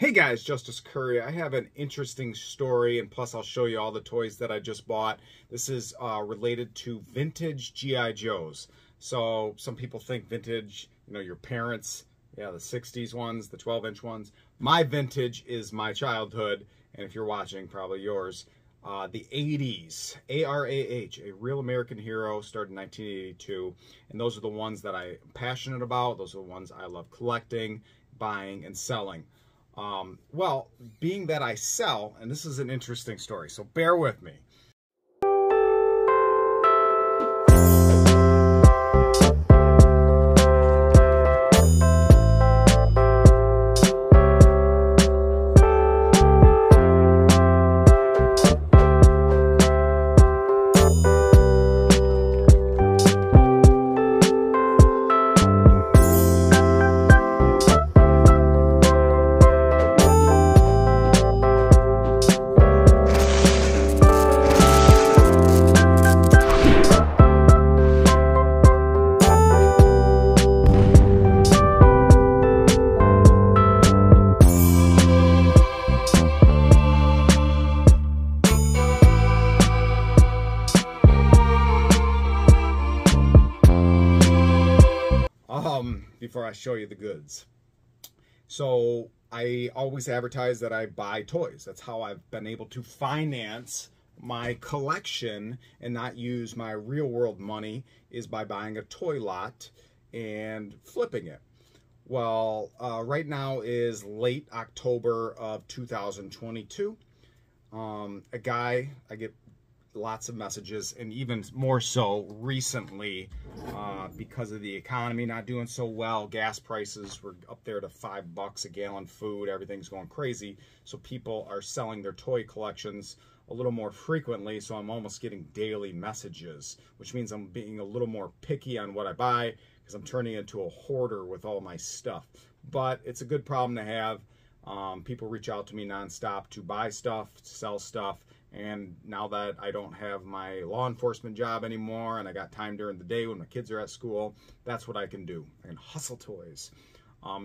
Hey guys, Justice Curry. I have an interesting story, and plus I'll show you all the toys that I just bought. This is related to vintage G.I. Joes. So some people think vintage, your parents, the 60s ones, the 12-inch ones. My vintage is my childhood, and if you're watching, probably yours. The 80's, A-R-A-H, a real American hero, started in 1982, and those are the ones that I'm passionate about. Those are the ones I love collecting, buying, and selling. Well, being that I sell, and this is an interesting story, so bear with me. Before I show you the goods. So I always advertise that I buy toys. That's how I've been able to finance my collection and not use my real world money, is by buying a toy lot and flipping it. Well, right now is late October of 2022. A guy, I get lots of messages, and even more so recently because of the economy not doing so well. Gas prices were up there to $5 a gallon. Food, everything's going crazy, so people are selling their toy collections a little more frequently. So I'm almost getting daily messages, which means I'm being a little more picky on what I buy, because I'm turning into a hoarder with all my stuff. But it's a good problem to have. People reach out to me nonstop to buy stuff, to sell stuff. And now that I don't have my law enforcement job anymore, and I got time during the day when my kids are at school, that's what I can do. I can hustle toys.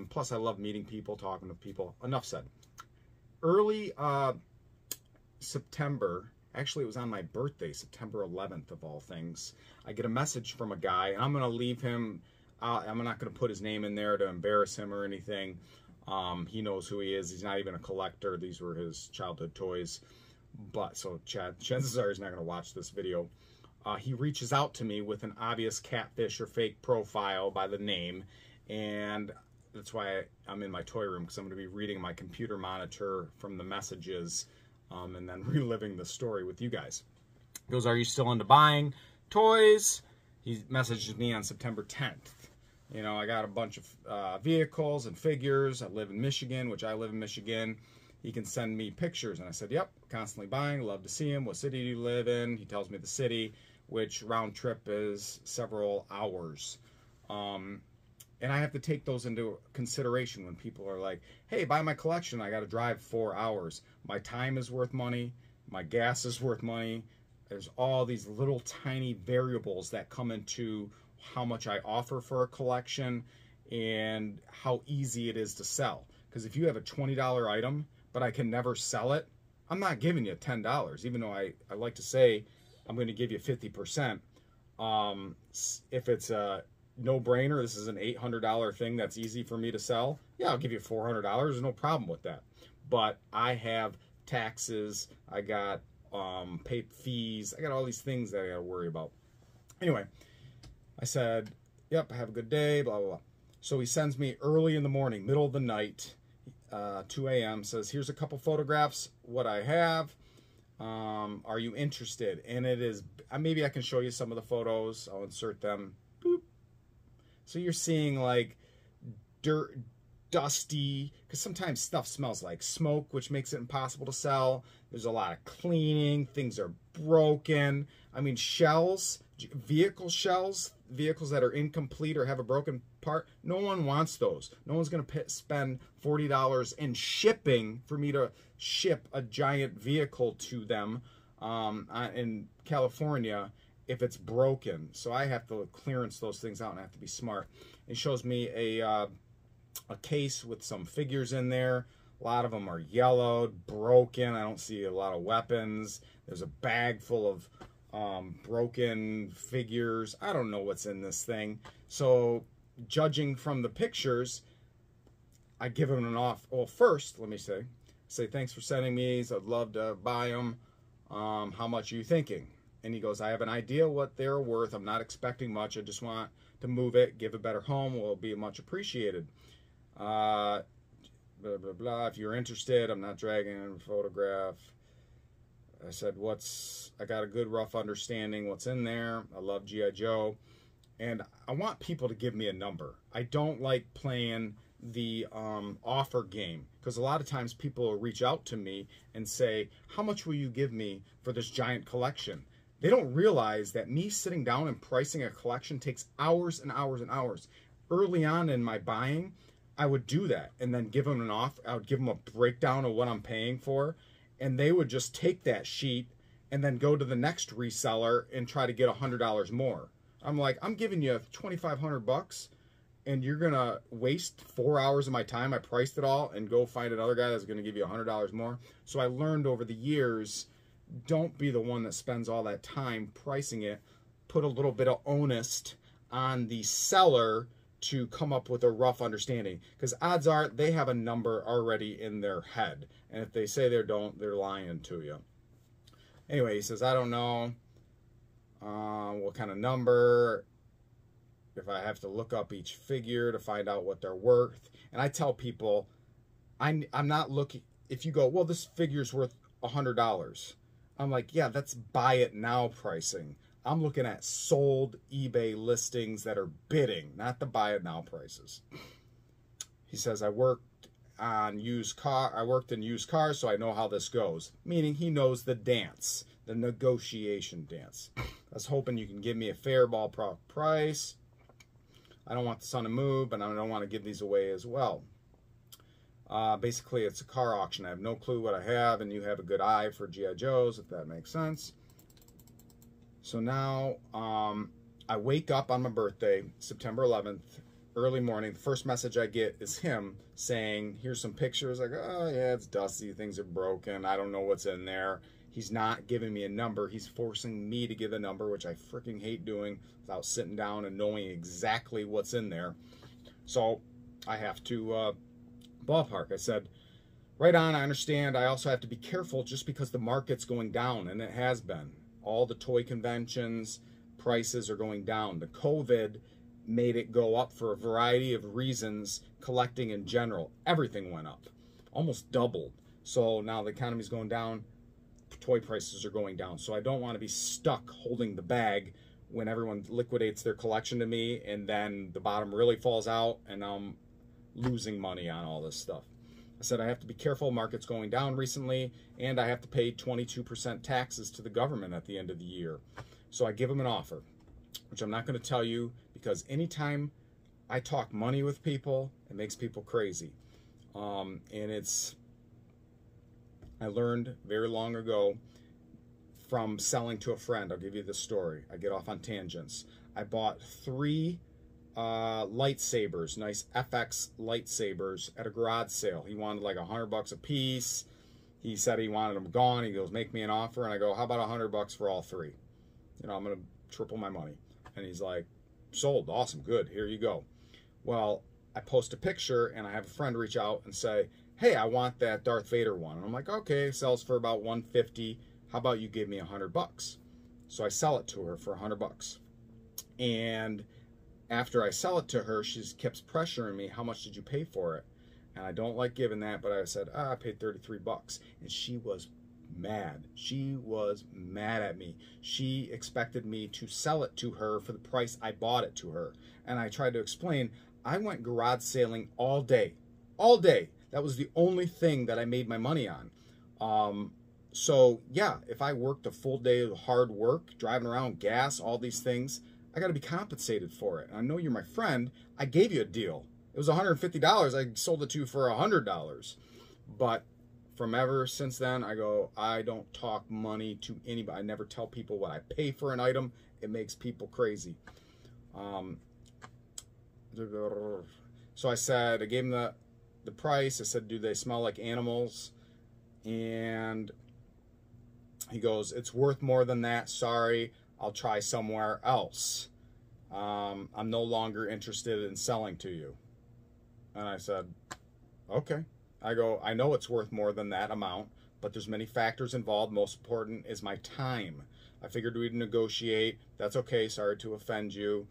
Plus, I love meeting people, talking to people. Enough said. Early September, actually it was on my birthday, September 11th of all things, I get a message from a guy, and I'm going to leave him, I'm not going to put his name in there to embarrass him or anything. He knows who he is. He's not even a collector. These were his childhood toys. But so chances are he's not going to watch this video. He reaches out to me with an obvious catfish or fake profile by the name, and that's why I'm in my toy room, because I'm going to be reading my computer monitor from the messages, and then reliving the story with you guys. He goes, "Are you still into buying toys?" He messages me on September 10th. I got a bunch of vehicles and figures. I live in Michigan, which I live in Michigan. He can send me pictures. And I said, yep, constantly buying, love to see him. What city do you live in? He tells me the city, which round trip is several hours. And I have to take those into consideration when people are like, hey, buy my collection. I got to drive 4 hours. My time is worth money. My gas is worth money. There's all these little tiny variables that come into how much I offer for a collection and how easy it is to sell. Because if you have a $20 item, but I can never sell it, I'm not giving you $10, even though I like to say I'm going to give you 50%. If it's a no-brainer, this is an $800 thing that's easy for me to sell, yeah, I'll give you $400. There's no problem with that. But I have taxes, I got pay fees, I got all these things that I got to worry about. Anyway, I said, yep, have a good day, blah, blah, blah. So he sends me early in the morning, middle of the night, 2 a.m., says, here's a couple photographs, what I have. Are you interested? And it is, maybe I can show you some of the photos. I'll insert them. Boop. So you're seeing like dirt, dusty, because sometimes stuff smells like smoke, which makes it impossible to sell. There's a lot of cleaning. Things are broken. I mean, shells, vehicle shells, vehicles that are incomplete or have a broken part, no one wants those. No one's going to spend $40 in shipping for me to ship a giant vehicle to them in California if it's broken. So I have to clearance those things out, and I have to be smart. It shows me a case with some figures in there, A lot of them are yellowed, broken. I don't see a lot of weapons. There's a bag full of broken figures. I don't know what's in this thing. So judging from the pictures, I give him an off. Well, first, let me say thanks for sending me these. I'd love to buy them. How much are you thinking? And he goes, I have an idea what they're worth. I'm not expecting much. I just want to move it, give a better home. Will be much appreciated. Blah, blah, blah. If you're interested, I'm not dragging a photograph. I said, I got a good rough understanding what's in there. I love G.I. Joe. And I want people to give me a number. I don't like playing the offer game, because a lot of times people will reach out to me and say, how much will you give me for this giant collection? They don't realize that me sitting down and pricing a collection takes hours and hours and hours. Early on in my buying, I would do that and then give them an offer. I would give them a breakdown of what I'm paying for, and they would just take that sheet and then go to the next reseller and try to get $100 more. I'm like, I'm giving you $2,500 and you're going to waste 4 hours of my time. I priced it all and go find another guy that's going to give you $100 more. So I learned over the years, don't be the one that spends all that time pricing it. Put a little bit of onus on the seller to come up with a rough understanding, because odds are they have a number already in their head. And if they say they don't, they're lying to you. Anyway, he says, I don't know what kind of number, if I have to look up each figure to find out what they're worth. And I tell people, I'm not looking, if you go, well, this figure's worth $100. I'm like, yeah, that's buy it now pricing. I'm looking at sold eBay listings that are bidding, not the buy it now prices. He says, I worked in used cars, so I know how this goes. Meaning he knows the dance, the negotiation dance. I was hoping you can give me a fair ballpark price. I don't want the sun to move, but I don't want to give these away as well. Basically, it's a car auction. I have no clue what I have, and you have a good eye for G.I. Joes, if that makes sense. So now, I wake up on my birthday, September 11th, early morning. The first message I get is him saying, here's some pictures. Like, oh, yeah, it's dusty. Things are broken. I don't know what's in there. He's not giving me a number. He's forcing me to give a number, which I freaking hate doing without sitting down and knowing exactly what's in there. So I have to ballpark. I said, right on, I understand. I also have to be careful just because the market's going down, and it has been. All the toy conventions, prices are going down. The COVID made it go up for a variety of reasons. Collecting in general, everything went up, almost doubled. So now the economy's going down, toy prices are going down. So I don't want to be stuck holding the bag when everyone liquidates their collection to me, and then the bottom really falls out and I'm losing money on all this stuff. I said I have to be careful. Market's going down recently, and I have to pay 22% taxes to the government at the end of the year. So I give them an offer, which I'm not going to tell you, because anytime I talk money with people, it makes people crazy. I learned very long ago from selling to a friend. I'll give you the story. I get off on tangents. I bought 3 lightsabers, nice FX lightsabers, at a garage sale. He wanted like $100 a piece. He said he wanted them gone. He goes, make me an offer. And I go, how about $100 for all 3? You know, I'm going to triple my money. And he's like, sold. Awesome. Good. Here you go. Well, I post a picture and I have a friend reach out and say, hey, I want that Darth Vader one. And I'm like, okay, sells for about $150. How about you give me $100? So I sell it to her for $100. And after I sell it to her, she keeps pressuring me, how much did you pay for it? And I don't like giving that, but I said, I paid $33. And she was mad. She was mad at me. She expected me to sell it to her for the price I bought it to her. And I tried to explain, I went garage sailing all day. All day. That was the only thing that I made my money on. So yeah, if I worked a full day of hard work, driving around, gas, all these things, I got to be compensated for it. And I know you're my friend. I gave you a deal. It was $150. I sold it to you for $100. But from ever since then, I go, I don't talk money to anybody. I never tell people what I pay for an item. It makes people crazy. So I said, I gave him the the price. I said, do they smell like animals? And he goes, it's worth more than that. Sorry, I'll try somewhere else. I'm no longer interested in selling to you. And I said, okay. I go, I know it's worth more than that amount, but there's many factors involved. Most important is my time. I figured we'd negotiate. That's okay. Sorry to offend you.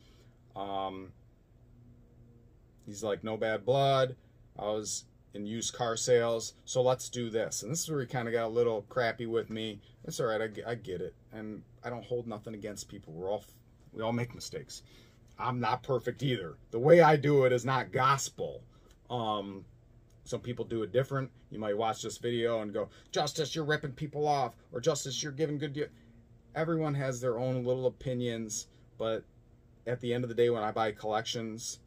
He's like, no bad blood. I was in used car sales, so let's do this. And this is where he kind of got a little crappy with me. It's all right. I get it. And I don't hold nothing against people. We all make mistakes. I'm not perfect either. The way I do it is not gospel. Some people do it different. You might watch this video and go, Justice, you're ripping people off, or Justice, you're giving good deal. Everyone has their own little opinions, but at the end of the day, when I buy collections,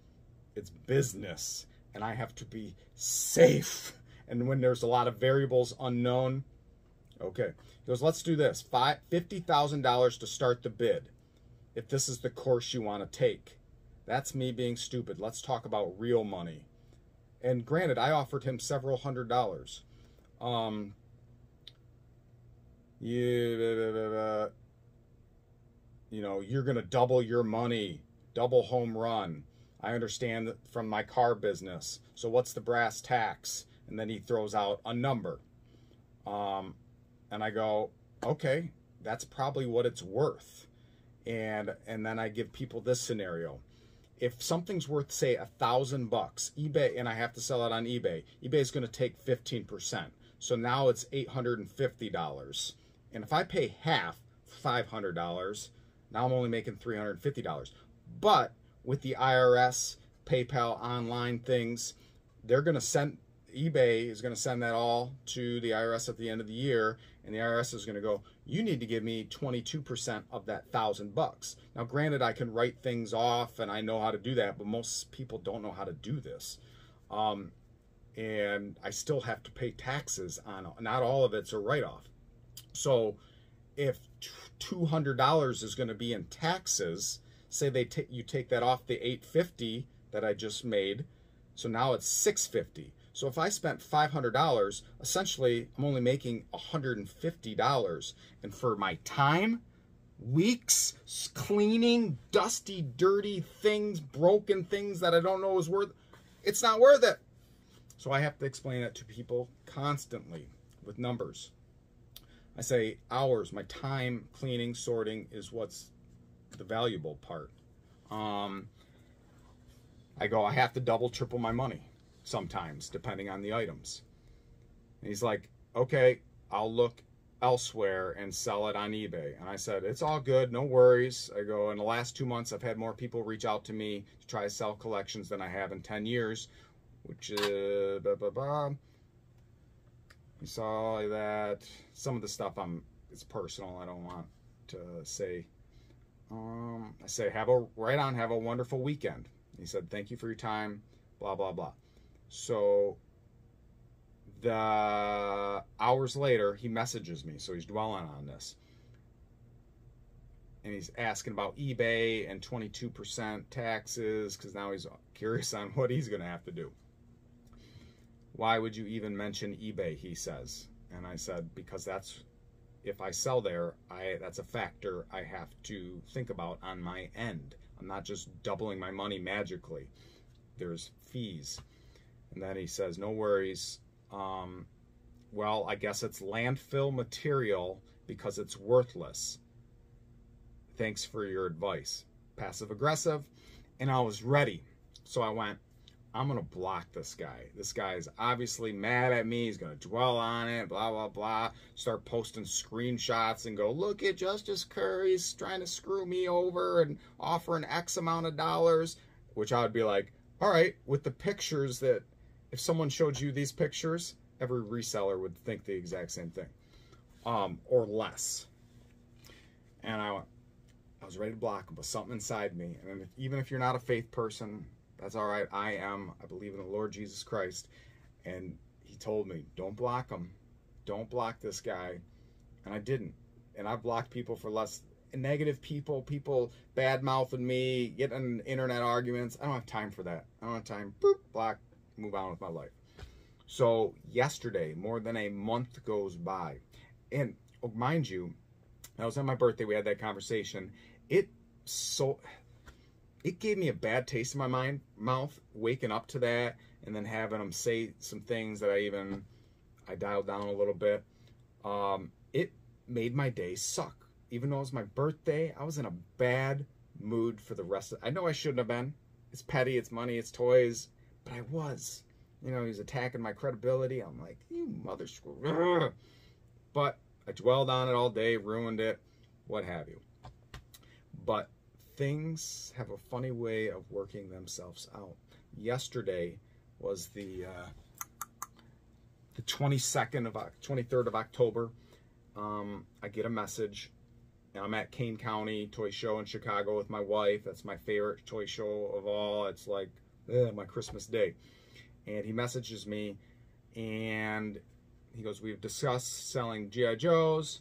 it's business, and I have to be safe. And when there's a lot of variables unknown, okay. He goes, let's do this. $50,000 to start the bid, if this is the course you want to take. That's me being stupid. Let's talk about real money. And granted, I offered him several $100s. You know, you're going to double your money, double home run. I understand that from my car business. So what's the brass tacks? And then he throws out a number. And I go, okay, that's probably what it's worth. And then I give people this scenario. If something's worth, say, $1,000, eBay, and I have to sell it on eBay, eBay is going to take 15%. So now it's $850. And if I pay half, $500, now I'm only making $350. But with the IRS, PayPal, online things, they're going to send, eBay is going to send that all to the IRS at the end of the year, and the IRS is going to go, you need to give me 22% of that $1,000. Now, granted, I can write things off, and I know how to do that, but most people don't know how to do this. And I still have to pay taxes on, not all of it's a write-off. So if $200 is going to be in taxes, say you take that off the $850 that I just made, so now it's $650. So if I spent $500, essentially I'm only making $150. And for my time, weeks, cleaning, dusty, dirty things, broken things that I don't know is worth, it's not worth it. So I have to explain it to people constantly with numbers. I say hours, my time, cleaning, sorting is what's the valuable part. I go, I have to double, triple my money sometimes, depending on the items. And he's like, okay, I'll look elsewhere and sell it on eBay. And I said, it's all good, no worries. I go, in the last 2 months, I've had more people reach out to me to try to sell collections than I have in 10 years, which is, You saw that. Some of the stuff it's personal, I don't want to say. I say, have a wonderful weekend. He said, thank you for your time, blah, blah, blah. So the hours later, he messages me. So he's dwelling on this. And he's asking about eBay and 22% taxes, because now he's curious on what he's going to have to do. Why would you even mention eBay, he says. And I said, because if I sell there, that's a factor I have to think about on my end. I'm not just doubling my money magically. There's fees. And then he says, no worries. Well, I guess it's landfill material because it's worthless. Thanks for your advice. Passive aggressive. And I was ready. So I went, I'm going to block this guy. This guy is obviously mad at me. He's going to dwell on it, blah, blah, blah. Start posting screenshots and go, look at Justice Curry's trying to screw me over and offering X amount of dollars. Which I would be like, all right, with the pictures that, if someone showed you these pictures, every reseller would think the exact same thing. Or less. And I was ready to block him, but something inside me, and even if you're not a faith person, that's all right. I am. I believe in the Lord Jesus Christ. And he told me, don't block him. Don't block this guy. And I didn't. And I've blocked people for less, negative people bad-mouthing me, getting in internet arguments. I don't have time for that. I don't have time. Boop, block, move on with my life. So yesterday, more than a month goes by. And mind you, that was on my birthday. We had that conversation. It gave me a bad taste in my mouth, waking up to that and then having him say some things that I dialed down a little bit. It made my day suck. Even though it was my birthday, I was in a bad mood for the rest of it. I know I shouldn't have been. It's petty, it's money, it's toys, but I was. You know, he was attacking my credibility. I'm like, you mother screw. But I dwelled on it all day, ruined it, what have you. But things have a funny way of working themselves out. Yesterday was the 23rd of October. I get a message. I'm at Kane County Toy Show in Chicago with my wife. That's my favorite toy show of all. It's like my Christmas day. And he messages me, and he goes, we've discussed selling G.I. Joes.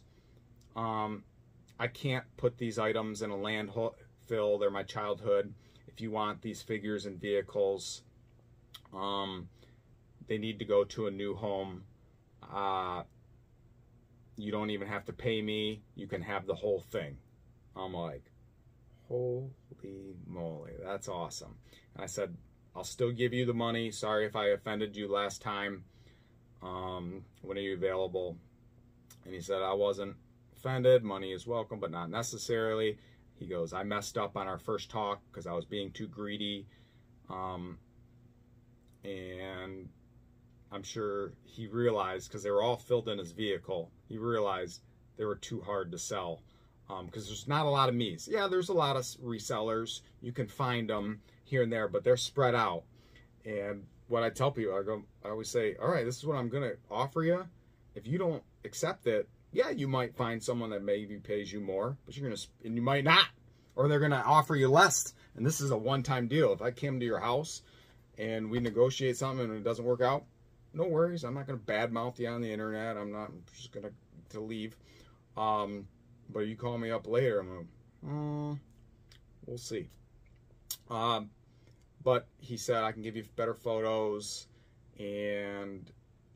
I can't put these items in a landfill. They're my childhood. If you want these figures and vehicles, they need to go to a new home. You don't even have to pay me. You can have the whole thing. I'm like, holy moly, that's awesome. And I said, I'll still give you the money. Sorry if I offended you last time. When are you available? And he said, I wasn't offended. Money is welcome, but not necessarily. He goes, I messed up on our first talk because I was being too greedy. And I'm sure he realized, because they were all filled in his vehicle, he realized they were too hard to sell. Because there's not a lot of me's. Yeah, there's a lot of resellers. You can find them here and there, but they're spread out. And what I tell people, I always say, all right, this is what I'm going to offer you. If you don't accept it, yeah, you might find someone that maybe pays you more, but and you might not, or they're going to offer you less. And this is a one-time deal. If I came to your house and we negotiate something and it doesn't work out, no worries. I'm not going to badmouth you on the internet. I'm just going to leave. But you call me up later, I'm like, we'll see. But he said, I can give you better photos. And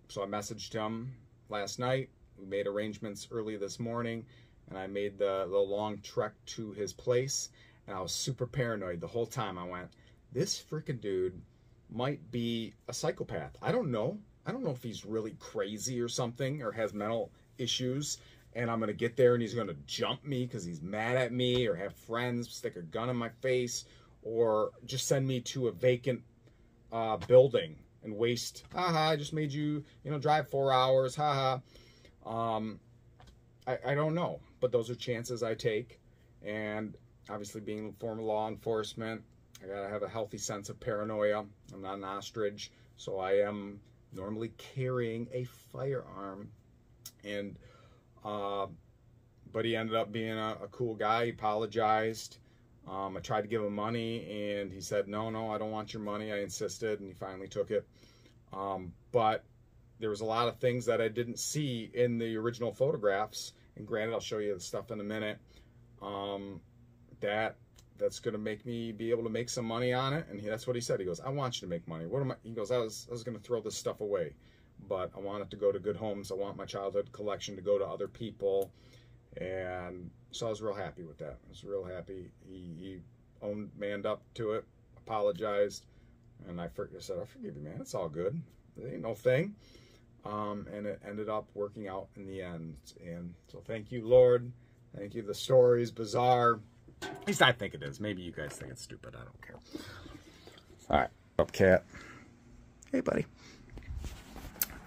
so I messaged him last night. We made arrangements early this morning, and I made the long trek to his place. And I was super paranoid the whole time. I went, this freaking dude might be a psychopath. I don't know. I don't know if he's really crazy or something, or has mental issues. And I'm going to get there and he's going to jump me because he's mad at me, or have friends stick a gun in my face, or just send me to a vacant building and waste. Haha, I just made you, drive 4 hours. Haha. I don't know, but those are chances I take. And obviously, being former law enforcement, I got to have a healthy sense of paranoia. I'm not an ostrich, so I am normally carrying a firearm. And but he ended up being a cool guy. He apologized. I tried to give him money, and he said, no, I don't want your money. I insisted, and he finally took it. But there was a lot of things that I didn't see in the original photographs. And granted, I'll show you the stuff in a minute. That's going to make me be able to make some money on it. And that's what he said. He goes, I want you to make money. He goes, I was going to throw this stuff away, but I want it to go to good homes. I want my childhood collection to go to other people. And so I was real happy with that. I was real happy. He manned up to it, apologized. And I said, I forgive you, man. It's all good. It ain't no thing. And it ended up working out in the end. And so thank you, Lord. Thank you. The story is bizarre. At least I think it is. Maybe you guys think it's stupid. I don't care. All right. Up, cat. Hey, buddy.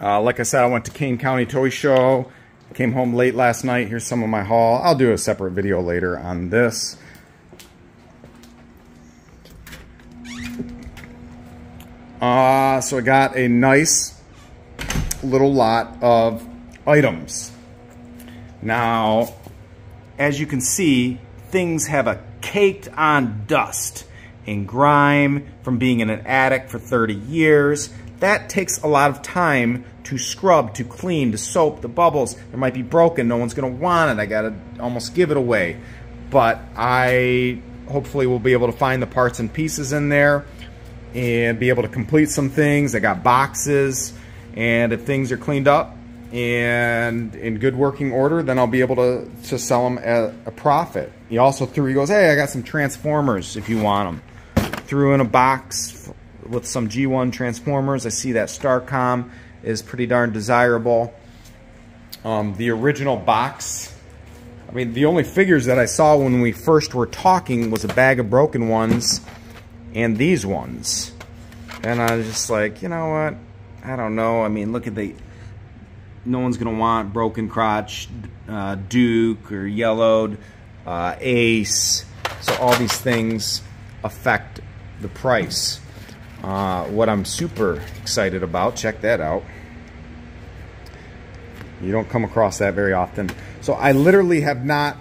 Like I said, I went to Kane County Toy Show. Came home late last night. Here's some of my haul. I'll do a separate video later on this. So I got a nice little lot of items. Now, as you can see, things have a caked on dust and grime from being in an attic for 30 years. That takes a lot of time to scrub, to clean, to soap the bubbles. It might be broken. No one's going to want it. I got to almost give it away. But I hopefully will be able to find the parts and pieces in there and be able to complete some things. I got boxes And if things are cleaned up and in good working order, then I'll be able to sell them at a profit. He also he goes, hey, I got some Transformers if you want them. Threw in a box with some G1 Transformers. I see that Starcom is pretty darn desirable. The original box, I mean, the only figures that I saw when we first were talking was a bag of broken ones and these ones. And I was just like, you know what? I don't know. I mean, look at no one's going to want Broken Crotch, Duke, or Yellowed, Ace. So all these things affect the price. What I'm super excited about, check that out. You don't come across that very often. So I literally have not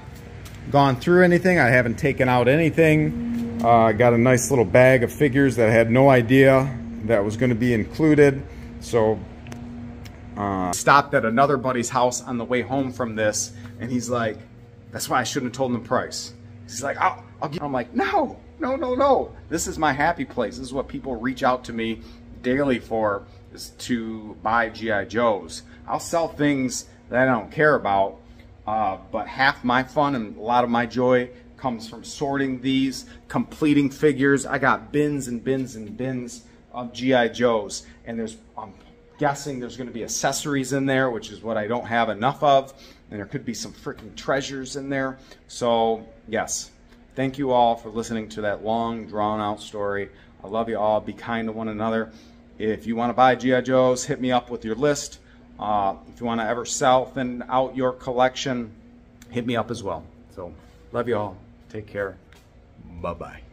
gone through anything. I haven't taken out anything. I got a nice little bag of figures that I had no idea that was going to be included. So stopped at another buddy's house on the way home from this, and he's like, that's why I shouldn't have told him the price. He's like, I'll give. I'm like, no. This is my happy place. This is what people reach out to me daily for, is to buy G.I. Joes. I'll sell things that I don't care about, but half my fun and a lot of my joy comes from sorting these, completing figures. I got bins and bins and bins of G.I. Joes, and I'm guessing there's going to be accessories in there, which is what I don't have enough of, and there could be some freaking treasures in there. So yes, thank you all for listening to that long, drawn-out story. I love you all. Be kind to one another. If you want to buy G.I. Joes, hit me up with your list. If you want to ever sell thin out your collection, hit me up as well. So, love you all. Take care. Bye-bye.